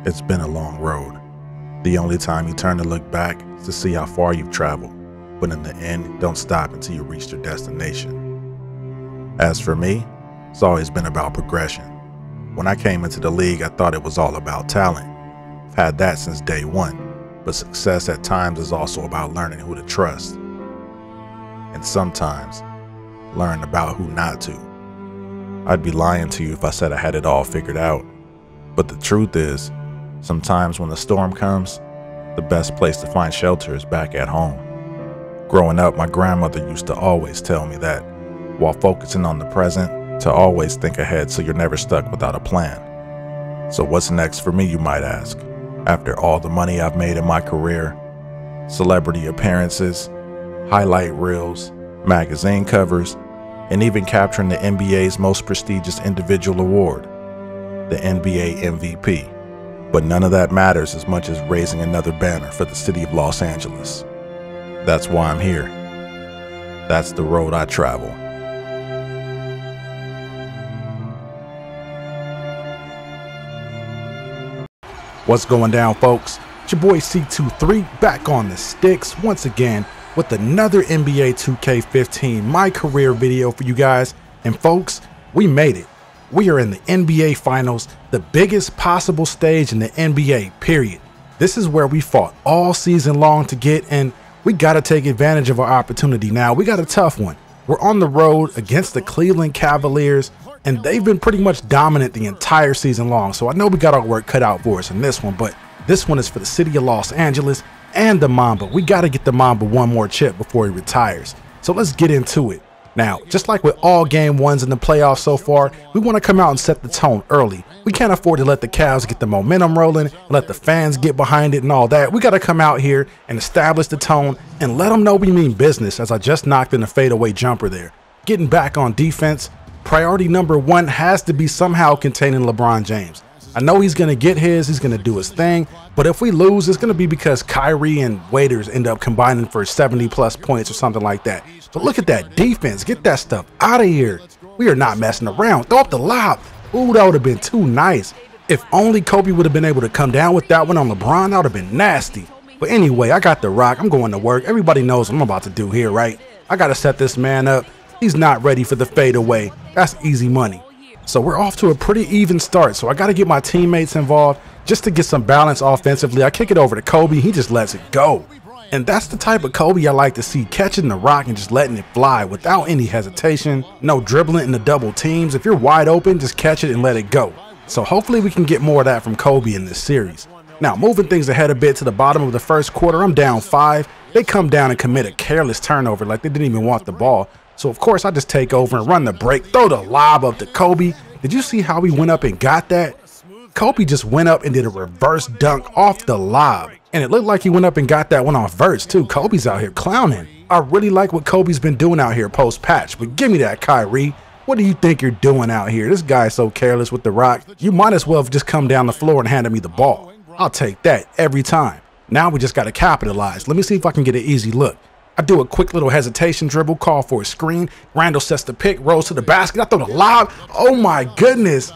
It's been a long road. The only time you turn to look back is to see how far you've traveled, but in the end, don't stop until you reach your destination. As for me, it's always been about progression. When I came into the league, I thought it was all about talent. I've had that since day one, but success at times is also about learning who to trust. And sometimes, learn about who not to. I'd be lying to you if I said I had it all figured out. But the truth is, sometimes when the storm comes, the best place to find shelter is back at home. Growing up, my grandmother used to always tell me that, while focusing on the present, to always think ahead so you're never stuck without a plan. So what's next for me, you might ask? After all the money I've made in my career, celebrity appearances, highlight reels, magazine covers, and even capturing the NBA's most prestigious individual award, the NBA MVP. But none of that matters as much as raising another banner for the city of Los Angeles. That's why I'm here. That's the road I travel. What's going down, folks? It's your boy C23 back on the sticks once again with another NBA 2K15 my career video for you guys. And folks, we made it. We are in the NBA Finals, the biggest possible stage in the NBA, period. This is where we fought all season long to get, and we got to take advantage of our opportunity now. We got a tough one. We're on the road against the Cleveland Cavaliers, and they've been pretty much dominant the entire season long. So I know we got our work cut out for us in this one, but this one is for the city of Los Angeles and the Mamba. We got to get the Mamba one more chip before he retires. So let's get into it. Now, just like with all game ones in the playoffs so far, we want to come out and set the tone early. We can't afford to let the Cavs get the momentum rolling, and let the fans get behind it and all that. We got to come out here and establish the tone and let them know we mean business, as I just knocked in a fadeaway jumper there. Getting back on defense, priority number one has to be somehow containing LeBron James. I know he's going to get his, he's going to do his thing, but if we lose, it's going to be because Kyrie and Waiters end up combining for 70+ points or something like that. But look at that defense. Get that stuff out of here. We are not messing around. Throw up the lob. Ooh, that would have been too nice. If only Kobe would have been able to come down with that one on LeBron, that would have been nasty. But anyway, I got the rock. I'm going to work. Everybody knows what I'm about to do here, right? I got to set this man up. He's not ready for the fadeaway. That's easy money. So we're off to a pretty even start. So I got to get my teammates involved just to get some balance offensively. I kick it over to Kobe. He just lets it go. And that's the type of Kobe I like to see, catching the rock and just letting it fly without any hesitation. No dribbling in the double teams. If you're wide open, just catch it and let it go. So hopefully we can get more of that from Kobe in this series. Now, moving things ahead a bit to the bottom of the first quarter, I'm down 5. They come down and commit a careless turnover like they didn't even want the ball. So of course I just take over and run the break, throw the lob up to Kobe. Did you see how he went up and got that? Kobe just went up and did a reverse dunk off the lob. And it looked like he went up and got that one off verse too. Kobe's out here clowning. I really like what Kobe's been doing out here post-patch, but give me that, Kyrie. What do you think you're doing out here? This guy's so careless with the rock. You might as well have just come down the floor and handed me the ball. I'll take that every time. Now we just got to capitalize. Let me see if I can get an easy look. I do a quick little hesitation dribble, call for a screen. Randall sets the pick, rolls to the basket. I throw the lob. Oh my goodness.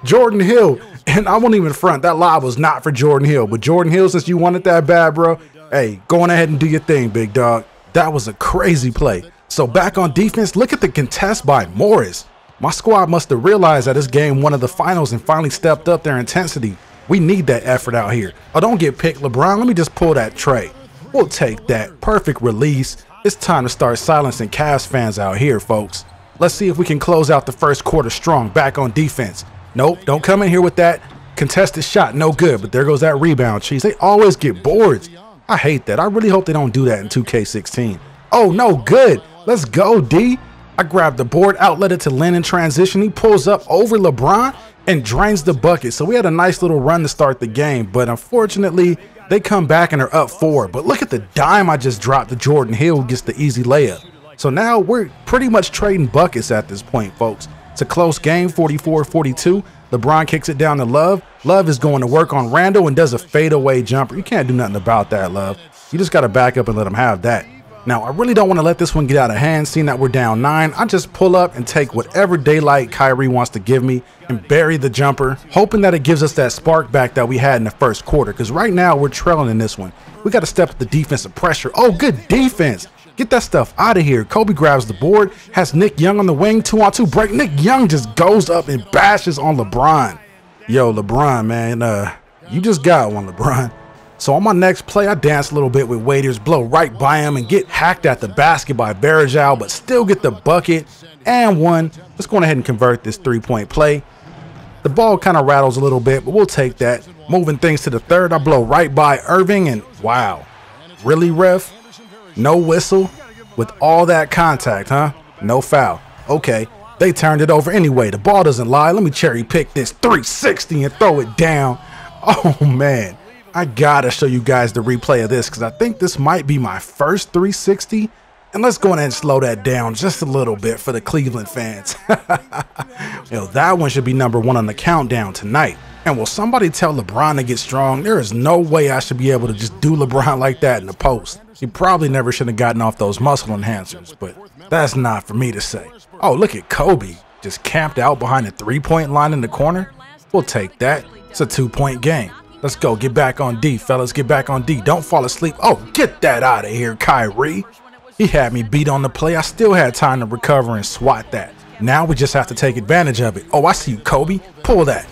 Jordan Hill. And I won't even front. That lob was not for Jordan Hill. But Jordan Hill, since you wanted that bad, bro, hey, go on ahead and do your thing, big dog. That was a crazy play. So back on defense, look at the contest by Morris. My squad must have realized that this game one of the finals and finally stepped up their intensity. We need that effort out here. Oh, don't get picked, LeBron. Let me just pull that tray. We'll take that. Perfect release. It's time to start silencing Cavs fans out here, folks. Let's see if we can close out the first quarter strong back on defense. Nope, don't come in here with that contested shot. No good, but there goes that rebound, cheese. They always get boards. I hate that. I really hope they don't do that in 2K16. Oh, no good. Let's go, D. I grabbed the board, outlet it to Lin in transition. He pulls up over LeBron and drains the bucket. So we had a nice little run to start the game, but unfortunately, they come back and are up 4. But look at the dime I just dropped to Jordan Hill, who gets the easy layup. So now we're pretty much trading buckets at this point, folks. It's a close game, 44-42. LeBron kicks it down to Love. Love is going to work on Randall and does a fadeaway jumper. You can't do nothing about that, Love. You just got to back up and let him have that. Now, I really don't want to let this one get out of hand, seeing that we're down 9. I just pull up and take whatever daylight Kyrie wants to give me and bury the jumper, hoping that it gives us that spark back that we had in the first quarter, because right now we're trailing in this one. We got to step up the defensive pressure. Oh, good defense. Get that stuff out of here. Kobe grabs the board, has Nick Young on the wing, 2-on-2 break. Nick Young just goes up and bashes on LeBron. Yo, LeBron, man, you just got one, LeBron. So on my next play, I dance a little bit with Waiters, blow right by him and get hacked at the basket by Varejao, but still get the bucket and one. Let's go ahead and convert this 3-point play. The ball kind of rattles a little bit, but we'll take that. Moving things to the third, I blow right by Irving, and wow. Really, ref? No whistle? With all that contact, huh? No foul. Okay, they turned it over anyway. The ball doesn't lie. Let me cherry pick this 360 and throw it down. Oh, man. I gotta show you guys the replay of this because I think this might be my first 360. And let's go ahead and slow that down just a little bit for the Cleveland fans. Yo, that one should be #1 on the countdown tonight. And will somebody tell LeBron to get strong? There is no way I should be able to just do LeBron like that in the post. He probably never should have gotten off those muscle enhancers, but that's not for me to say. Oh, look at Kobe, just camped out behind the 3-point line in the corner. We'll take that. It's a 2-point game. Let's go. Get back on D, fellas. Get back on D. Don't fall asleep. Oh, get that out of here, Kyrie. He had me beat on the play. I still had time to recover and swat that. Now we just have to take advantage of it. Oh, I see you, Kobe. Pull that.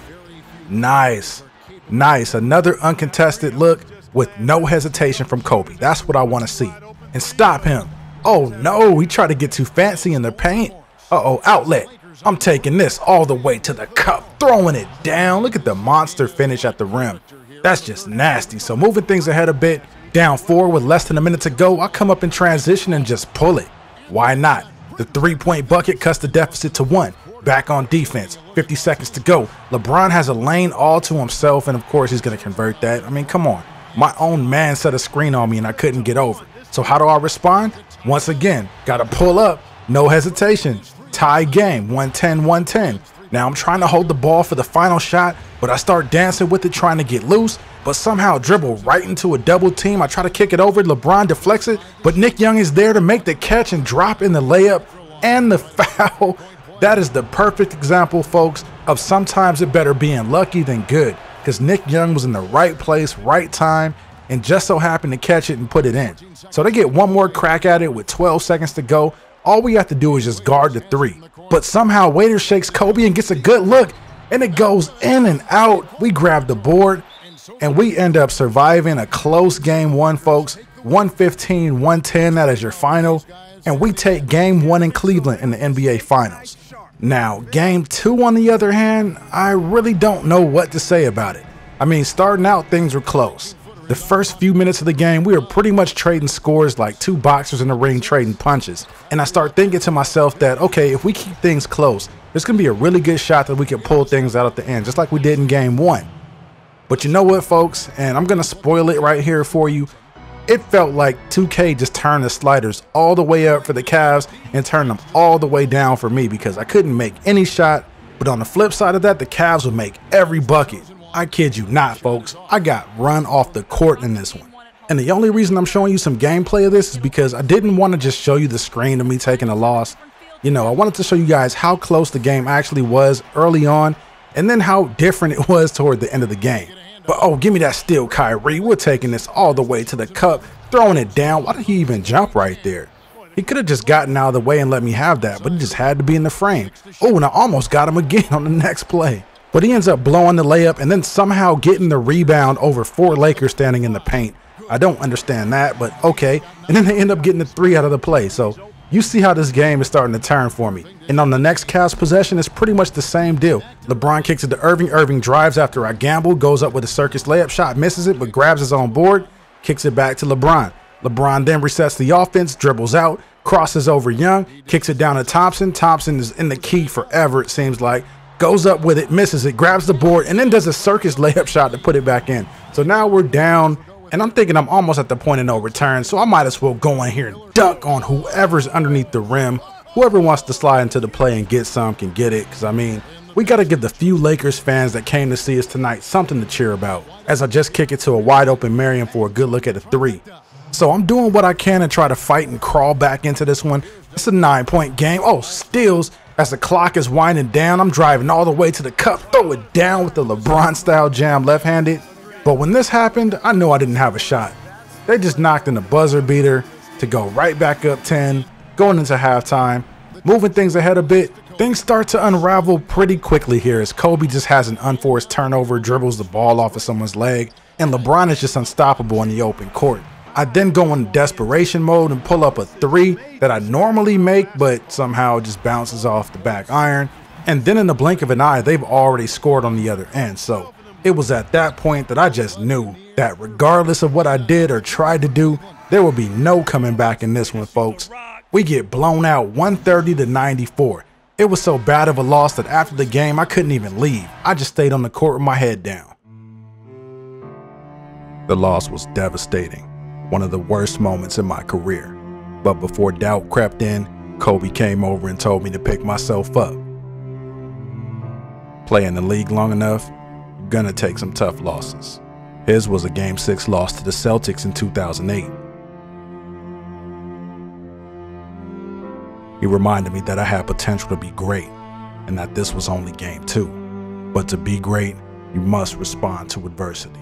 Nice. Nice. Another uncontested look with no hesitation from Kobe. That's what I want to see. And stop him. Oh, no. He tried to get too fancy in the paint. Uh-oh, outlet. I'm taking this all the way to the cup, throwing it down. Look at the monster finish at the rim. That's just nasty. So moving things ahead a bit, down 4 with less than a minute to go, I come up in transition and just pull it. Why not? The 3-point bucket cuts the deficit to 1. Back on defense, 50 seconds to go. LeBron has a lane all to himself, and of course he's going to convert that. I mean, come on. My own man set a screen on me and I couldn't get over. So how do I respond? Once again, got to pull up, no hesitation. Tie game, 110-110. Now I'm trying to hold the ball for the final shot, but I start dancing with it, trying to get loose, but somehow dribble right into a double team. I try to kick it over, LeBron deflects it, but Nick Young is there to make the catch and drop in the layup and the foul. That is the perfect example, folks, of sometimes it better being lucky than good, because Nick Young was in the right place, right time, and just so happened to catch it and put it in. So they get one more crack at it with 12 seconds to go. All we have to do is just guard the 3. But somehow Waiter shakes Kobe and gets a good look, and it goes in and out. We grab the board, and we end up surviving a close game 1, folks. 115-110, that is your final. And we take game 1 in Cleveland in the NBA Finals. Now, game 2, on the other hand, I really don't know what to say about it. I mean, starting out, things were close. The first few minutes of the game, we were pretty much trading scores like 2 boxers in the ring trading punches. And I start thinking to myself that, okay, if we keep things close, there's going to be a really good shot that we can pull things out at the end, just like we did in game 1. But you know what, folks? And I'm going to spoil it right here for you. It felt like 2K just turned the sliders all the way up for the Cavs and turned them all the way down for me because I couldn't make any shot. But on the flip side of that, the Cavs would make every bucket. I kid you not, folks. I got run off the court in this one. And the only reason I'm showing you some gameplay of this is because I didn't want to just show you the screen of me taking a loss. You know, I wanted to show you guys how close the game actually was early on and then how different it was toward the end of the game. But oh, give me that steal, Kyrie. We're taking this all the way to the cup, throwing it down. Why did he even jump right there? He could have just gotten out of the way and let me have that, but he just had to be in the frame. Oh, and I almost got him again on the next play. But he ends up blowing the layup and then somehow getting the rebound over 4 Lakers standing in the paint. I don't understand that, but okay. And then they end up getting the 3 out of the play. So you see how this game is starting to turn for me. And on the next Cavs possession, it's pretty much the same deal. LeBron kicks it to Irving. Irving drives after I gamble, goes up with a circus layup shot, misses it, but grabs his own board, kicks it back to LeBron. LeBron then resets the offense, dribbles out, crosses over Young, kicks it down to Thompson. Thompson is in the key forever, it seems like. Goes up with it, misses it, grabs the board, and then does a circus layup shot to put it back in. So now we're down, and I'm thinking I'm almost at the point of no return, so I might as well go in here and dunk on whoever's underneath the rim. Whoever wants to slide into the play and get some can get it, because, I mean, we got to give the few Lakers fans that came to see us tonight something to cheer about, as I just kick it to a wide-open Marion for a good look at a 3. So I'm doing what I can and try to fight and crawl back into this one. It's a 9-point game. Oh, steals as the clock is winding down. I'm driving all the way to the cup, throw it down with the LeBron style jam left-handed. But when this happened, I knew I didn't have a shot. They just knocked in a buzzer beater to go right back up 10, going into halftime, moving things ahead a bit. Things start to unravel pretty quickly here as Kobe just has an unforced turnover, dribbles the ball off of someone's leg, and LeBron is just unstoppable in the open court. I then go in desperation mode and pull up a 3 that I normally make, but somehow just bounces off the back iron. And then in the blink of an eye, they've already scored on the other end. So it was at that point that I just knew that regardless of what I did or tried to do, there will be no coming back in this one, folks. We get blown out 130-94. It was so bad of a loss that after the game, I couldn't even leave. I just stayed on the court with my head down. The loss was devastating. One of the worst moments in my career. But before doubt crept in, Kobe came over and told me to pick myself up. Play in the league long enough, you're gonna take some tough losses. His was a Game 6 loss to the Celtics in 2008. He reminded me that I had potential to be great and that this was only Game 2. But to be great, you must respond to adversity.